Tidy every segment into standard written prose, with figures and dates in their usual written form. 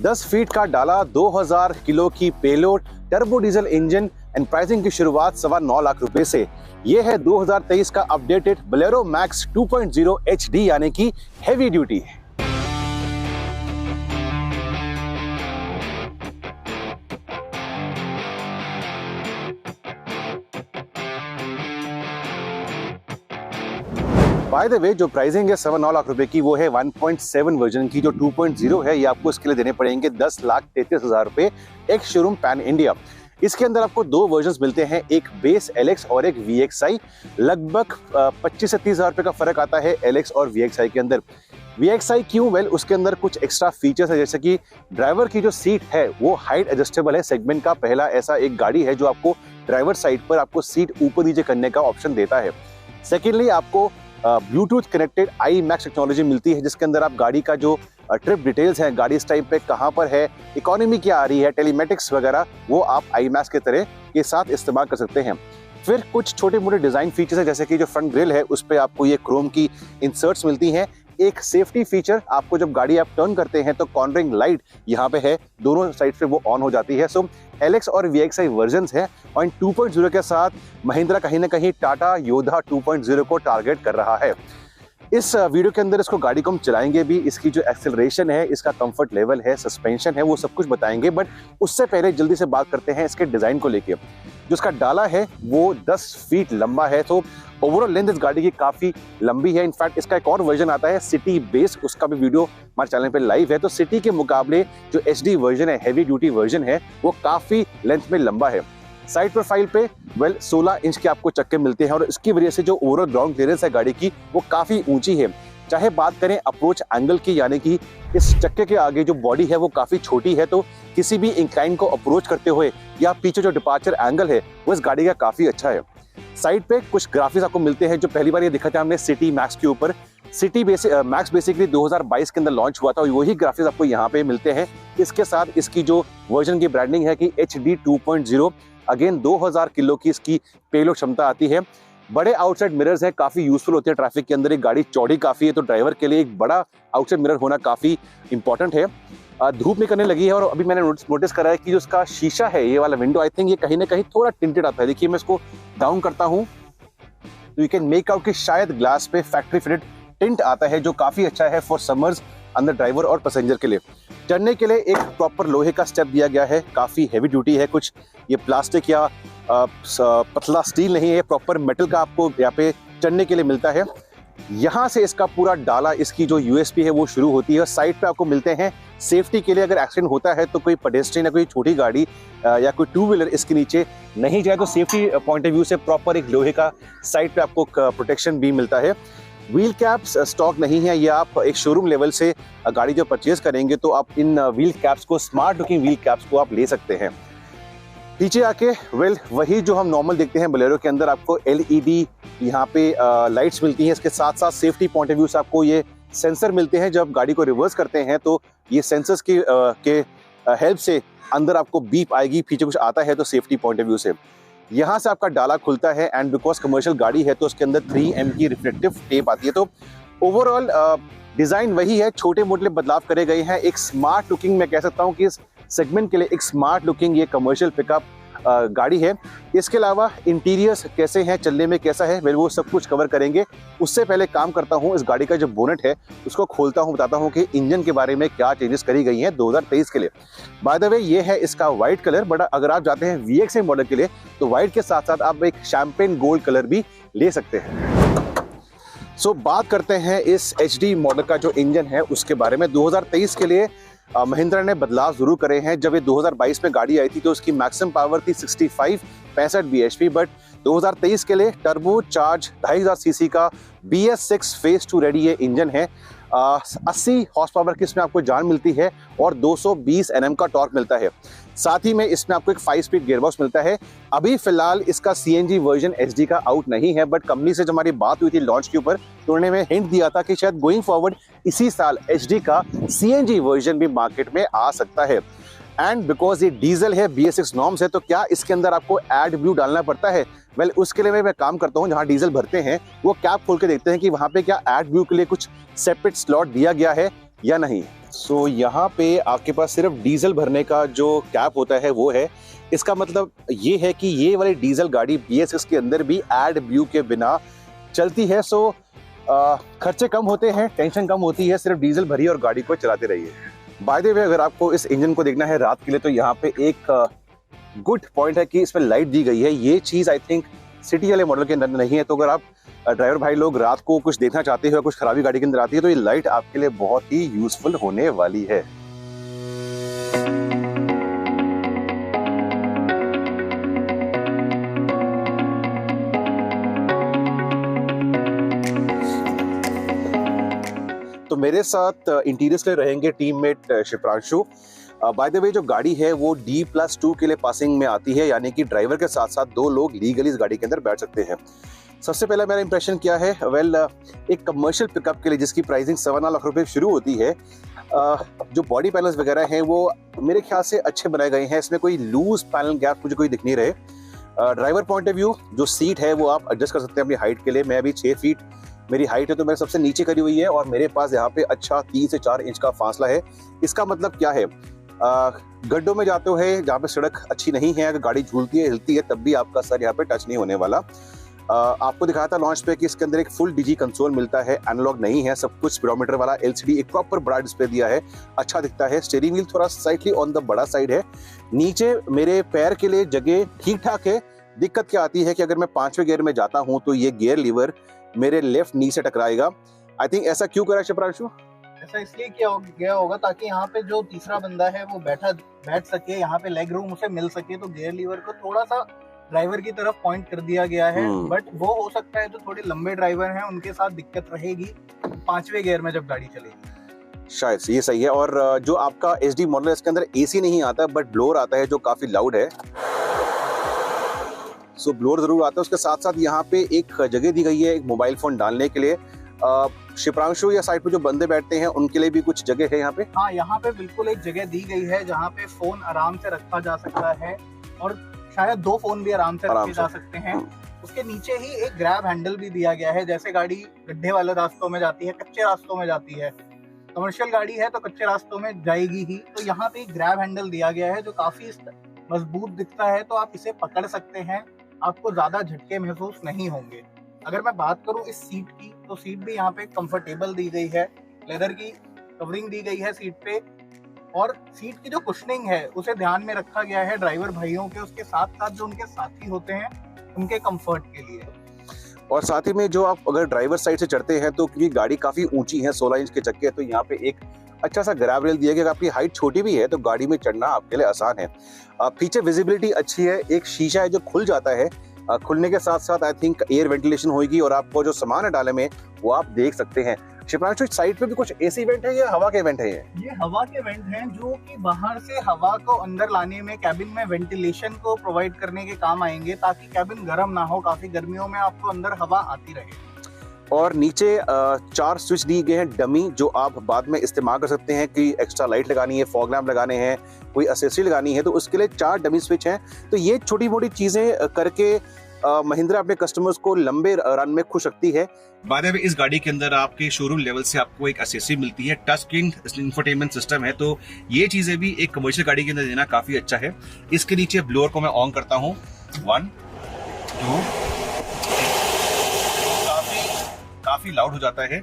10 feet का डाला, 2000 kilo की payload, turbo diesel engine and pricing की शुरुआत 9.25 लाख रुपए से। ये है 2023 का अपडेटेड बोलेरो मैक्स 2.0 HD यानी कि heavy duty. By the way, जो प्राइसिंग है 9.25 लाख रुपए की, वो है 1.7 वर्जन की। जो 2.0 है ये आपको इसके लिए देने पड़ेंगे 10,33,000 रुपए एक शोरूम पैन इंडिया। इसके अंदर आपको दो वर्जन्स मिलते हैं, एक बेस LX और एक VXI। लगभग 25 से 30 हजार रुपए का फर्क आता है LX और VXI के अंदर। VXI क्यों? वेल, उसके अंदर कुछ एक्स्ट्रा फीचर्स है, जैसे कि ड्राइवर की जो सीट है वो हाइट एडजस्टेबल है। सेगमेंट का पहला ऐसा एक गाड़ी है जो आपको ड्राइवर साइड पर आपको सीट ऊपर नीचे करने का ऑप्शन देता है। सेकेंडली, आपको ब्लूटूथ कनेक्टेड IMAX टेक्नोलॉजी मिलती है, जिसके अंदर आप गाड़ी का जो ट्रिप डिटेल्स हैं, गाड़ी इस टाइम पे कहाँ पर है, इकोनॉमी क्या आ रही है, टेलीमेटिक्स वगैरह, वो आप IMAX के तरह के साथ इस्तेमाल कर सकते हैं। फिर कुछ छोटे मोटे डिजाइन फीचर्स है, जैसे कि जो फ्रंट ग्रिल है उस पर आपको ये क्रोम की इंसर्ट्स मिलती हैं। एक सेफ्टी फीचर, आपको जब गाड़ी आप टर्न करते हैं तो कॉर्नरिंग लाइट यहाँ पे है, दोनों साइड पे वो ऑन हो जाती है। सो LX और VXI वर्जन्स हैं और 2.0 के साथ महिंद्रा कहीं ना कहीं टाटा योद्धा 2.0 को टारगेट कर रहा है। इस वीडियो के अंदर इसको गाड़ी को हम चलाएंगे भी, इसकी जो एक्सेलरेशन है, इसका कंफर्ट लेवल है, सस्पेंशन है, वो सब कुछ बताएंगे। बट उससे पहले जल्दी से बात करते हैं इसके डिजाइन को लेके। जो इसका डाला है वो 10 फीट लंबा है, तो ओवरऑल लेंथ इस गाड़ी की काफी लंबी है। इनफैक्ट इसका एक और वर्जन आता है सिटी बेस, उसका भी वीडियो हमारे चैनल पे लाइव है। तो सिटी के मुकाबले जो HD वर्जन है, हेवी ड्यूटी वर्जन है, वो काफी लेंथ में लंबा है। साइड प्रोफाइल पे 16 इंच के आपको चक्के मिलते हैं और इसकी वजह से जो ओवरऑल ग्राउंड क्लियरेंस है गाड़ी की वो काफी ऊंची है। चाहे बात करें अप्रोच एंगल की, यानी कि इस चक्के के आगे जो बॉडी है वो काफी छोटी है, तो किसी भी इंक्लाइन को अप्रोच करते हुए या पीछे जो डिपार्चर एंगल है वो इस गाड़ी का काफी अच्छा है। साइड पे कुछ ग्राफिक्स आपको मिलते हैं, जो पहली बार ये दिखा था हमने सिटी मैक्स के ऊपर। सिटी मैक्स बेसिकली 2022 के अंदर लॉन्च हुआ था और वही ग्राफिक्स आपको यहाँ पे मिलते हैं। इसके साथ इसकी जो वर्जन की ब्रांडिंग है कि HD 2.0, अगेन 2000 किलो की इसकी पेलोड क्षमता आती है। बड़े आउटसाइड मिरर्स हैं, काफी यूजफुल होते हैं ट्रैफिक के अंदर। एक गाड़ी चौड़ी काफी है, तो ड्राइवर के लिए एक बड़ा आउटसाइड मिरर होना काफी इंपॉर्टेंट है। धूप निकलने लगी है और अभी मैंने नोटिस करा है कि जो उसका शीशा है, ये वाला विंडो, आई थिंक ये कहीं ना कहीं थोड़ा टिंटेड आता है। देखिए मैं इसको डाउन करता हूँ तो यू कैन मेक आउट कि शायद ग्लास पे फैक्ट्री फिटेड टिंट आता है, जो काफी अच्छा है फॉर समर्स अंदर ड्राइवर और पैसेंजर के लिए। चढ़ने के लिए एक प्रॉपर लोहे का स्टेप दिया गया है, काफी हेवी ड्यूटी है। कुछ ये प्लास्टिक या पतला स्टील नहीं है, प्रॉपर मेटल का आपको यहाँ पे चढ़ने के लिए मिलता है। यहाँ से इसका पूरा डाला, इसकी जो USP है वो शुरू होती है और साइड पे आपको मिलते हैं सेफ्टी के लिए। अगर एक्सीडेंट होता है तो कोई पेडेस्ट्रियन या कोई छोटी गाड़ी या कोई टू व्हीलर इसके नीचे नहीं जाए, तो सेफ्टी पॉइंट ऑफ व्यू से प्रॉपर एक लोहे का साइड पे आपको प्रोटेक्शन भी मिलता है। व्हील कैप्स स्टॉक नहीं है, ये आप एक शोरूम लेवल से गाड़ी जो परचेज करेंगे तो आप इन व्हील कैप्स को, स्मार्ट लुकिंग व्हील कैप्स को आप ले सकते हैं। पीछे आके वही जो हम नॉर्मल देखते हैं बोलेरो के अंदर, आपको LED यहाँ पे लाइट्स मिलती हैं। इसके साथ साथ सेफ्टी पॉइंट ऑफ व्यू से आपको ये सेंसर मिलते हैं। जब गाड़ी को रिवर्स करते हैं तो ये सेंसर्स के हेल्प से अंदर आपको बीप आएगी, पीछे कुछ आता है तो सेफ्टी पॉइंट ऑफ व्यू से यहाँ से आपका डाला खुलता है। एंड बिकॉज कमर्शियल गाड़ी है तो उसके अंदर 3M की रिफ्लेक्टिव टेप आती है। तो ओवरऑल डिजाइन वही है, छोटे मोटे बदलाव करे गए हैं। एक स्मार्ट लुकिंग, मैं कह सकता हूँ कि इस सेगमेंट के लिए एक स्मार्ट लुकिंग ये कमर्शियल पिकअप गाड़ी है। इसके अलावा इंटीरियर्स कैसे हैं, चलने में कैसा है, वो सब कुछ कवर करेंगे। उससे पहले काम करता हूँ, इस गाड़ी का जो बोनेट है उसको खोलता हूँ, बताता हूँ कि इंजन के बारे में क्या चेंजेस करी गई हैं 2023 के लिए। बाय द वे, ये है इसका व्हाइट कलर, बट अगर आप जाते हैं VXI मॉडल के लिए तो व्हाइट के साथ साथ आप एक शैम्पेन गोल्ड कलर भी ले सकते हैं। सो बात करते हैं इस HD मॉडल का जो इंजन है उसके बारे में। 2023 के लिए महिंद्रा ने बदलाव जरूर करे हैं। जब ये 2022 में गाड़ी आई थी तो उसकी मैक्सिमम पावर थी 65 bhp, बट 2023 के लिए टर्बो चार्ज 2500 सीसी का BS6 फेज 2 रेडी ये इंजन है। 80 हॉर्स पावर की इसमें आपको जान मिलती है और 220 Nm का टॉर्क मिलता है। साथ ही में इसमें आपको एक 5 स्पीड गियरबॉक्स मिलता है। अभी फिलहाल इसका CNG वर्जन HD का आउट नहीं है, बट कंपनी से जब हमारी बात हुई थी लॉन्च के ऊपर तो उन्होंने हमें हिंट दिया था कि शायद गोइंग फॉरवर्ड इसी साल HD का CNG वर्जन भी मार्केट में आ सकता है। एंड बिकॉज ये डीजल है, BS6 नॉर्म्स है, तो क्या इसके अंदर आपको एड ब्लू डालना पड़ता है? वेल, उसके लिए मैं काम करता हूँ, जहाँ डीजल भरते हैं वो कैप खोल के देखते हैं कि वहाँ पे क्या एड ब्लू के लिए कुछ सेपरेट स्लॉट दिया गया है या नहीं। सो यहाँ पे आपके पास सिर्फ डीजल भरने का जो कैप होता है वो है। इसका मतलब ये है कि ये वाली डीजल गाड़ी BS6 के अंदर भी एड ब्यू के बिना चलती है। सो खर्चे कम होते हैं, टेंशन कम होती है, सिर्फ डीजल भरिए और गाड़ी को चलाते रहिए। बाय द वे, अगर आपको इस इंजन को देखना है रात के लिए तो यहाँ पे एक गुड पॉइंट है कि इसमें लाइट दी गई है। ये चीज़ आई थिंक सिटी वाले मॉडल के अंदर नहीं है। तो अगर आप ड्राइवर भाई लोग रात को कुछ देखना चाहते हो, कुछ खराबी गाड़ी के अंदर आती है, तो ये लाइट आपके लिए बहुत ही यूजफुल होने वाली है। तो मेरे साथ इंटीरियर्स के रहेंगे टीममेट शिप्रांशु। बाय द वे, जो गाड़ी है वो D+2 के लिए पासिंग में आती है, यानी कि ड्राइवर के साथ साथ 2 लोग लीगली इस गाड़ी के अंदर बैठ सकते हैं। सबसे पहला मेरा इंप्रेशन क्या है, एक कमर्शियल पिकअप के लिए जिसकी प्राइसिंग 7 लाख रुपए शुरू होती है, जो बॉडी पैनल्स वगैरह हैं वो मेरे ख्याल से अच्छे बनाए गए हैं। इसमें कोई लूज पैनल गैप मुझे कोई दिख नहीं रहे। ड्राइवर पॉइंट ऑफ व्यू, जो सीट है वो आप एडजस्ट कर सकते हैं अपनी हाइट के लिए। मैं अभी 6 फीट मेरी हाइट है, तो मेरे सबसे नीचे करी हुई है और मेरे पास यहाँ पे अच्छा 3 से 4 इंच का फासला है। इसका मतलब क्या है, गड्ढों में जाते हुए जहाँ पे सड़क अच्छी नहीं है, अगर गाड़ी झूलती है हिलती है, तब भी आपका सर यहाँ पे टच नहीं होने वाला। आपको दिखाया था लॉन्च पे कि इसके अंदर एक फुल डिजी कंसोल मिलता है, एनालॉग नहीं है, सब कुछ स्पीडोमीटर वाला LCD, एक प्रॉपर बड़ा डिस्प्ले दिया है, अच्छा दिखता है। स्टीयरिंग व्हील थोड़ा स्लाइटली ऑन द बड़ा साइड है। नीचे मेरे पैर के लिए जगह ठीक ठाक है। दिक्कत क्या आती है कि अगर मैं 5वें गियर में जाता हूँ तो ये गियर लीवर मेरे लेफ्ट नी से टकराएगा। आई थिंक ऐसा क्यों करा शिप्रांशु? ऐसा इसलिए किया गया होगा ताकि यहाँ पे जो तीसरा बंदा है वो बैठ सके, यहाँ पे लेग रूम उसे मिल सके। तो गियर लीवर को थोड़ा सा ड्राइवर की तरफ पॉइंट कर दिया गया है। बट वो हो सकता है जो थोड़े लंबे ड्राइवर हैं उनके साथ दिक्कत रहेगी 5वें गियर में जब गाड़ी चलेगी। शायद ये सही है। और जो आपका SD मॉडल है इसके अंदर AC नहीं आता, बट ब्लोअर आता है जो काफी लाउड है। सो ब्लोअर जरूर आता है। उसके साथ साथ यहाँ पे एक जगह दी गई है एक मोबाइल फोन डालने के लिए। शिप्रांशु, या साइड पे जो बंदे बैठते हैं उनके लिए भी कुछ जगह है यहाँ पे? हाँ, यहाँ पे बिल्कुल एक जगह दी गई है जहाँ पे फोन आराम से रखा जा सकता है और शायद 2 फोन भी आराम से रखे जा सकते हैं। उसके नीचे ही एक ग्रैब हैंडल भी दिया गया है। जैसे गाड़ी गड्ढे वाले रास्तों में जाती है, कच्चे रास्तों में जाती है, कमर्शियल गाड़ी है तो कच्चे रास्तों में जाएगी ही, तो यहाँ पे एक ग्रैब हैंडल दिया गया है जो काफी मजबूत दिखता है। तो आप इसे पकड़ सकते हैं, आपको ज्यादा झटके महसूस नहीं होंगे। अगर मैं बात करूं इस सीट की, तो सीट भी यहाँ पे कंफर्टेबल दी गई है, लेदर की कवरिंग दी गई है सीट पे, और सीट की जो कुशनिंग है उसे ध्यान में रखा गया है ड्राइवर भाइयों के, उसके साथ साथ जो उनके साथी होते हैं उनके कंफर्ट के लिए। और साथ ही में जो आप अगर ड्राइवर साइड से चढ़ते हैं तो क्योंकि गाड़ी काफी ऊंची है, 16 इंच के चक्के, तो यहाँ पे एक अच्छा सा ग्रैब रेल दिया गया। आपकी हाइट छोटी भी है तो गाड़ी में चढ़ना आपके लिए आसान है। पीछे विजिबिलिटी अच्छी है। एक शीशा है जो खुल जाता है, खुलने के साथ साथ आई थिंक एयर वेंटिलेशन होगी और आपको जो सामान है डाले में वो आप देख सकते हैं। शिप्रांशु, साइड पे भी कुछ AC वेंट है या हवा के वेंट है? ये हवा के वेंट हैं जो कि बाहर से हवा को अंदर लाने में, कैबिन में वेंटिलेशन को प्रोवाइड करने के काम आएंगे ताकि कैबिन गर्म ना हो। काफी गर्मियों में आपको अंदर हवा आती रहे। और नीचे 4 स्विच दिए गए हैं डमी, जो आप बाद में इस्तेमाल कर सकते हैं कि एक्स्ट्रा लाइट लगानी है, फॉग लैम्प लगाने हैं, कोई एक्सेसरी लगानी है, तो उसके लिए 4 डमी स्विच हैं। तो ये छोटी मोटी चीजें करके महिंद्रा अपने कस्टमर्स को लंबे रन में खुश रखती है। बाद में इस गाड़ी के अंदर आपके शोरूम लेवल से आपको एक एक्सेसरी मिलती है, टच स्क्रीन इंफोटेनमेंट सिस्टम है, तो ये चीजें भी एक कमर्शियल गाड़ी के अंदर देना काफी अच्छा है। इसके नीचे ब्लोअर को मैं ऑन करता हूँ, 1 2, काफी लाउड हो जाता है।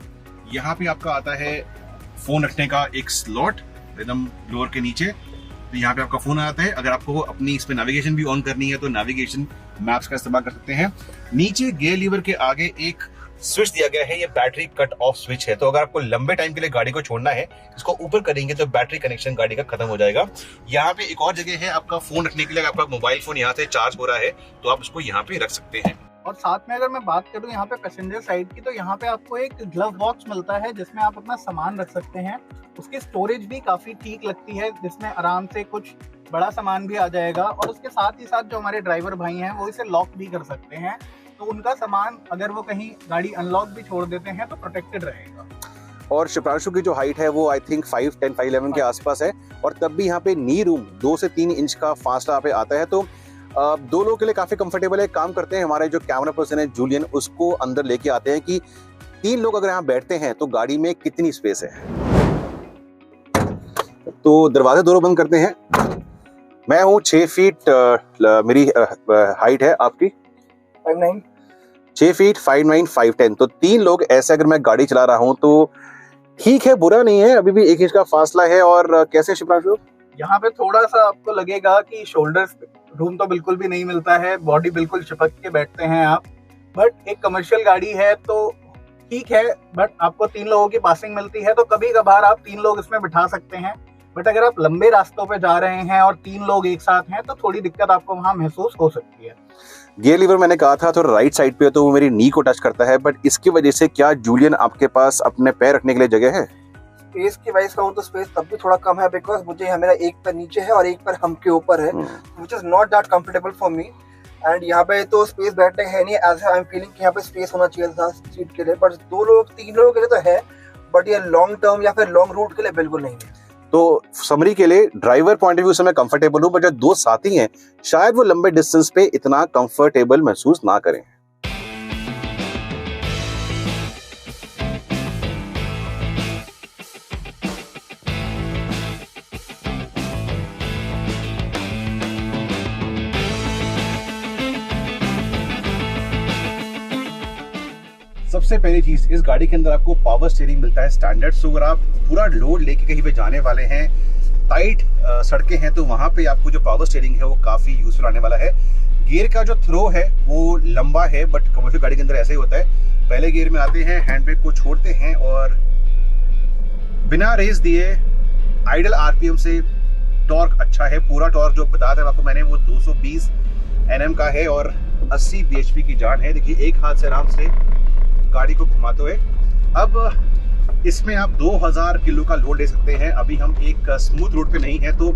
यहाँ पे आपका आता है फोन रखने का एक स्लॉट एकदम ब्लोअर के नीचे, तो यहाँ पे आपका फोन आता है। अगर आपको अपनी इस पे नेविगेशन भी ऑन करनी है तो नेविगेशन मैप्स का इस्तेमाल कर सकते हैं। नीचे गियर लीवर के आगे एक स्विच दिया गया है, ये बैटरी कट ऑफ स्विच है। तो अगर आपको लंबे टाइम के लिए गाड़ी को छोड़ना है, इसको ऊपर करेंगे तो बैटरी कनेक्शन गाड़ी का खत्म हो जाएगा। यहाँ पे एक और जगह है आपका फोन रखने के लिए। आपका मोबाइल फोन यहाँ से चार्ज हो रहा है तो आप उसको यहाँ पे रख सकते हैं। और साथ में अगर मैं बात करूं यहाँ पे पैसेंजर साइड की, तो यहाँ पे आपको एक ग्लव बॉक्स मिलता है जिसमें आप अपना सामान रख सकते हैं। उसकी स्टोरेज भी काफी ठीक लगती है, जिसमें आराम से कुछ बड़ा सामान भी आ जाएगा। और उसके साथ ही साथ जो हमारे ड्राइवर भाई हैं वो इसे लॉक भी कर सकते हैं, तो उनका सामान अगर वो कहीं गाड़ी अनलॉक भी छोड़ देते हैं तो प्रोटेक्टेड रहेगा। और शिप्रांशु की जो हाइट है वो आई थिंक 5'10", 5'11" के आसपास है, और तब भी यहाँ पे नी रूम 2 से 3 इंच का फासला यहाँ पे आता है, तो 2 लोगों के लिए काफी कंफर्टेबल है। काम करते हैं हमारे जो कैमरा पर्सन है जूलियन, उसको अंदर लेके आते हैं कि 3 लोग अगर यहाँ बैठते हैं तो गाड़ी में कितनी स्पेस है। तो दरवाजे दोनों बंद करते हैं। मैं हूँ 6 फीट मेरी हाइट है, आपकी 5'9", 6 फीट 5'9", 5'10", तो 3 लोग ऐसे अगर मैं गाड़ी चला रहा हूँ तो ठीक है, बुरा नहीं है, अभी भी 1 इंच का फासला है। और कैसे शिप्रांशु? यहाँ पे थोड़ा सा आपको लगेगा कि शोल्डर रूम तो बिल्कुल भी नहीं मिलता है, बॉडी बिल्कुल चिपक के बैठते हैं आप, बट एक कमर्शियल गाड़ी है तो ठीक है। बट आपको 3 लोगों की पासिंग मिलती है तो कभी कभार आप 3 लोग इसमें बिठा सकते हैं। बट अगर आप लंबे रास्तों पे जा रहे हैं और 3 लोग एक साथ हैं तो थोड़ी दिक्कत आपको वहां महसूस हो सकती है। गियर लीवर मैंने कहा था तो राइट साइड पे तो वो मेरी नी को टच करता है, बट इसकी वजह से क्या जूलियन आपके पास अपने पैर रखने के लिए जगह है? स्पेस की वाइज कहूँ तो स्पेस तब भी थोड़ा कम है, बिकॉज मुझे यहाँ मेरा एक पैर नीचे है और एक पैर हम के ऊपर है, which is not that comfortable for me. And यहाँ पे तो स्पेस बैठने है नहीं, एज आई एम फीलिंग कि यहाँ पे स्पेस होना चाहिए था सीट के लिए, बट 2 लोग 3 लोगों के लिए तो है, बट ये लॉन्ग टर्म या फिर लॉन्ग रूट के लिए बिल्कुल नहीं है। तो समरी के लिए ड्राइवर पॉइंट ऑफ व्यू से मैं कंफर्टेबल हूँ, बट जो 2 साथी हैं शायद वो लंबे डिस्टेंस पे इतना कंफर्टेबल महसूस ना करें। सबसे पहली चीज, इस गाड़ी के अंदर आपको पावर स्टीयरिंग मिलता है स्टैंडर्ड। सो अगर आप पूरा लोड लेके कहीं पे जाने वाले हैं, टाइट सड़कें हैं, तो वहां पे आपको जो पावर स्टीयरिंग है वो काफी यूजफुल आने वाला है। गियर का जो थ्रो है वो लंबा है, बट कमर्शियल गाड़ी के अंदर ऐसा ही होता है। पहले गियर में आते हैं, हैंड ब्रेक को छोड़ते हैं और बिना रेस दिए आइडल आरपीएम से टॉर्क अच्छा है। पूरा टॉर्क जो बताया था आपको मैंने वो 220 Nm का है और 80 bhp की जान है। देखिए एक हाथ से आराम से गाड़ी को घुमाते हुए। अब इसमें आप 2000 किलो का लोड ले सकते हैं। अभी हम एक स्मूथ रोड पे नहीं है तो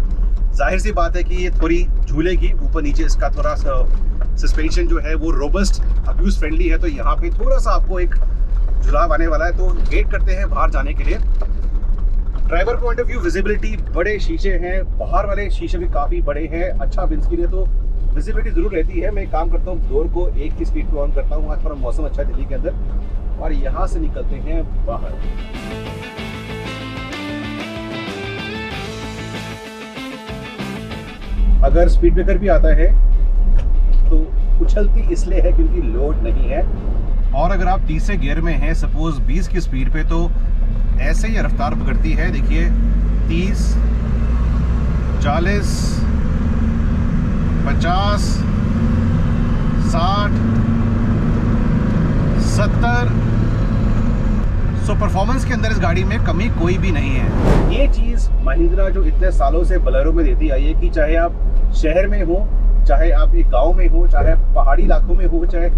जाहिर सी बात है कि ये थोड़ी झूलेगी ऊपर नीचे। इसका थोड़ा सा सस्पेंशन जो है वो रोबस्ट अब्यूज फ्रेंडली है, तो यहाँ पे थोड़ा सा आपको एक झुलाव आने वाला है। तो वेट करते हैं बाहर जाने के लिए। Driver point of view, visibility, बड़े शीशे हैं, बाहर वाले शीशे भी काफी बड़े हैं, अच्छा विंडस्क्रीन है तो विजिबिलिटी जरूर रहती है। मैं काम करता हूँ, डोर को 1 की स्पीड पे ऑन करता हूँ। आज थोड़ा मौसम अच्छा है दिल्ली के अंदर, और यहाँ से निकलते हैं बाहर। अगर स्पीड ब्रेकर भी आता है तो उछलती इसलिए है क्योंकि लोड नहीं है। और अगर आप तीसरे गियर में हैं, सपोज 20 की स्पीड पे, तो ऐसे ही रफ्तार पकड़ती है। देखिए 30, 40, 50, 60, 70। सो परफॉर्मेंस के अंदर इस गाड़ी में कमी कोई भी नहीं है। ये चीज महिंद्रा जो इतने सालों से बोलेरो में देती आई है कि चाहे आप शहर में हो, चाहे आप एक गांव में हो, चाहे पहाड़ी इलाकों में हो, चाहे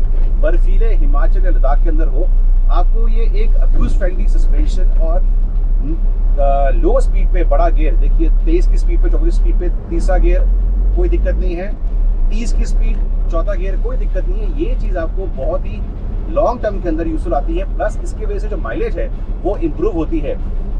बर्फीले हिमाचल या लद्दाख के अंदर हो, आपको ये एक अब्यूज फ्रेंडली सस्पेंशन और लो स्पीड पे बड़ा गियर, देखिए 23 की स्पीड पे, 24 स्पीड पे तीसरा गियर कोई दिक्कत नहीं है, 30 की स्पीड चौथा गियर कोई दिक्कत नहीं है। ये चीज़ आपको बहुत ही लॉन्ग टर्म के अंदर यूजफुल आती है। प्लस इसकी वजह से जो माइलेज है वो इम्प्रूव होती है।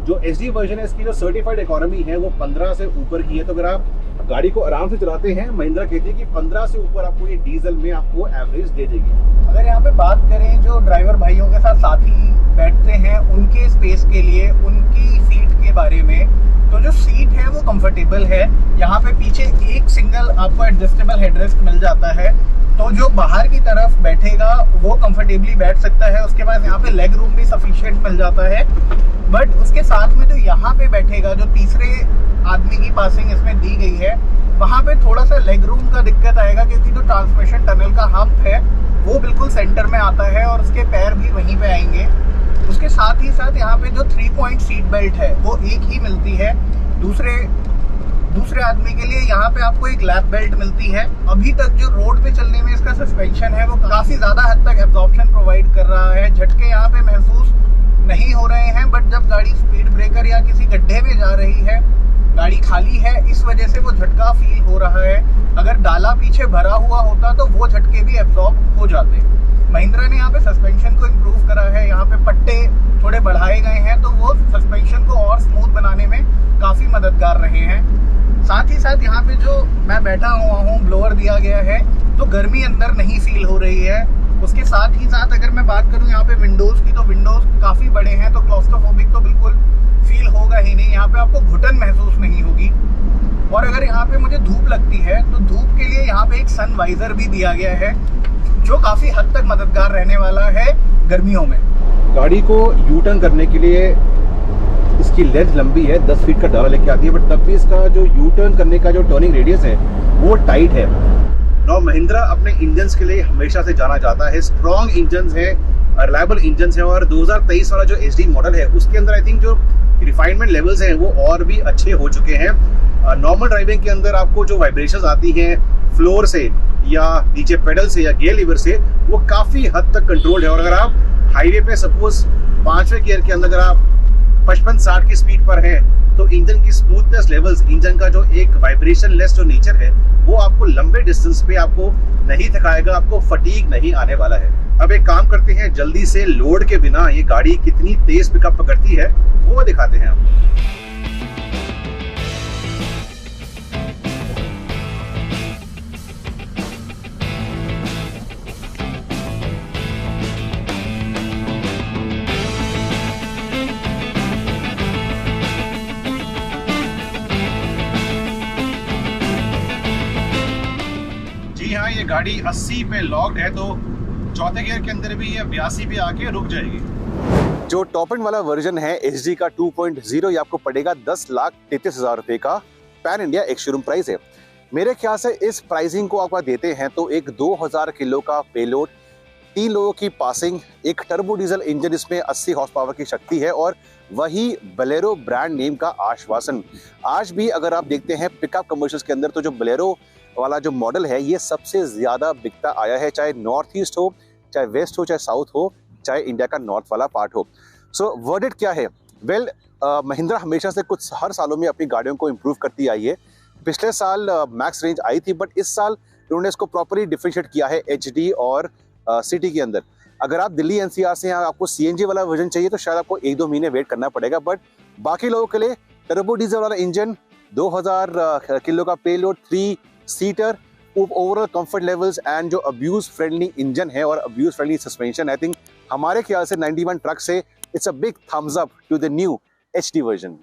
जो HD वर्जन है इसकी, जो सर्टिफाइड इकोनॉमी है वो 15 से ऊपर की है। तो अगर आप गाड़ी को आराम से चलाते हैं, महिंद्रा कहती है कि 15 से ऊपर आपको ये डीजल में आपको एवरेज दे देगी। अगर यहाँ पे बात करें जो ड्राइवर भाइयों के साथ साथी बैठते हैं उनके स्पेस के लिए, उनकी सीट के बारे में, तो जो सीट है वो कंफर्टेबल है। यहाँ पे पीछे एक सिंगल आपको एडजस्टेबल हेडरेस्ट मिल जाता है, तो जो बाहर की तरफ बैठेगा वो कंफर्टेबली बैठ सकता है। उसके बाद यहाँ पे लेग रूम भी सफिशिएंट मिल जाता है। बट उसके साथ में जो यहाँ पे बैठेगा, जो तीसरे आदमी की पासिंग इसमें दी गई है, वहाँ पे थोड़ा सा लेग रूम का दिक्कत आएगा, क्योंकि जो ट्रांसमिशन टनल का हम्प है वो बिल्कुल सेंटर में आता है और उसके पैर भी वहीं पे आएंगे। उसके साथ ही साथ यहाँ पे जो 3 पॉइंट सीट बेल्ट है वो एक ही मिलती है। दूसरे आदमी के लिए यहाँ पे आपको एक लैप बेल्ट मिलती है। अभी तक जो रोड पे चलने में इसका सस्पेंशन है वो काफी ज्यादा हद तक एब्जॉर्प्शन प्रोवाइड कर रहा है। झटके यहाँ पे महसूस नहीं हो रहे हैं, बट जब गाड़ी स्पीड ब्रेकर या किसी गड्ढे में जा रही है, गाड़ी खाली है, इस वजह से वो झटका फील हो रहा है। अगर डाला पीछे भरा हुआ होता तो वो झटके भी एब्जॉर्ब हो जाते। महिंद्रा ने यहाँ पे सस्पेंशन को इम्प्रूव करा है। यहाँ पे पट्टे थोड़े बढ़ाए गए हैं तो वो सस्पेंशन को और स्मूथ बनाने में काफी मददगार रहे हैं। साथ ही साथ यहाँ पे जो मैं बैठा हुआ हूँ, ब्लोअर दिया गया है, तो गर्मी अंदर नहीं फील हो रही है। उसके साथ ही साथ अगर मैं बात करूँ यहाँ पे विंडोज की, तो विंडोज काफी बड़े हैं, तो क्लॉस्ट्रोफोबिक तो बिल्कुल फील होगा ही नहीं। यहाँ पे आपको घुटन महसूस नहीं होगी। सन वाइजर भी दिया गया है, जो काफी हद तक मददगार रहने वाला है गर्मियों में। गाड़ी को यू टर्न करने के लिए इसकी लेंथ लंबी है, 10 फीट का डाला लेके आती है, बट तब भी इसका जो यू टर्न करने का जो टर्निंग रेडियस है वो टाइट है। नौ महिंद्रा अपने इंजन्स के लिए हमेशा से जाना जाता है, स्ट्रॉन्ग इंजन्स है, रिलायबल इंजन्स है, और 2023 वाला जो HD मॉडल है उसके अंदर आई थिंक जो रिफाइनमेंट लेवल्स हैं वो और भी अच्छे हो चुके हैं। नॉर्मल ड्राइविंग के अंदर आपको जो वाइब्रेशंस आती हैं फ्लोर से या नीचे पेडल से या गियर लीवर से, वो काफी हद तक कंट्रोल्ड है। और अगर आप हाईवे पे सपोज 5वें गियर के अंदर अगर आप 55-60 की स्पीड पर है तो इंजन की स्मूथनेस लेवल्स, इंजन का जो एक वाइब्रेशन लेस जो नेचर है वो आपको लंबे डिस्टेंस पे आपको नहीं थकाएगा, आपको फटीग नहीं आने वाला है। अब एक काम करते हैं, जल्दी से लोड के बिना ये गाड़ी कितनी तेज पिकअप पकड़ती है वो दिखाते हैं हम। हाँ, ये गाड़ी 80 पे लॉक्ड है, तो चौथे गियर के अंदर भी ये 82 पे आके रुक जाएगी। जो टॉप एंड वाला वर्जन है HD का 2.0, ये आपको पड़ेगा 10,33,000 रुपए का पैन इंडिया एक शोरूम प्राइस है। मेरे ख्याल से इस प्राइसिंग को आपको देते हैं तो एक 2000 किलो का पेलोड, 3 लोगों की पासिंग, एक टर्बो डीजल इंजन इसमें 80 हॉर्स पावर की शक्ति है, और वही बोलेरो ब्रांड नेम का आश्वासन। आज भी अगर आप देखते हैं पिकअप कमर्शियल्स के अंदर तो जो बोलेरो वाला जो मॉडल है ये सबसे ज्यादा बिकता आया है, चाहे नॉर्थ ईस्ट हो, चाहे वेस्ट हो, चाहे साउथ हो, चाहे इंडिया का नॉर्थ वाला पार्ट हो। सो वर्डिक्ट क्या है? वेल, महिंद्रा हमेशा से कुछ हर सालों में अपनी गाड़ियों को इम्प्रूव करती आई है। पिछले साल मैक्स रेंज आई थी, बट इस साल उन्होंने इसको प्रॉपरली डिफरेंशिएट किया है HD और सिटी के अंदर। अगर आप दिल्ली NCR से आपको CNG वाला वर्जन चाहिए तो शायद आपको 1-2 महीने वेट करना पड़ेगा, बट बाकी लोगों के लिए टर्बो डीजल वाला इंजन, 2000 किलो का payload, 3 seater, overall comfort levels and जो अब्यूज फ्रेंडली इंजन है और abuse friendly suspension, I think हमारे ख्याल से 91 ट्रक से it's a big thumbs up to the new HD version.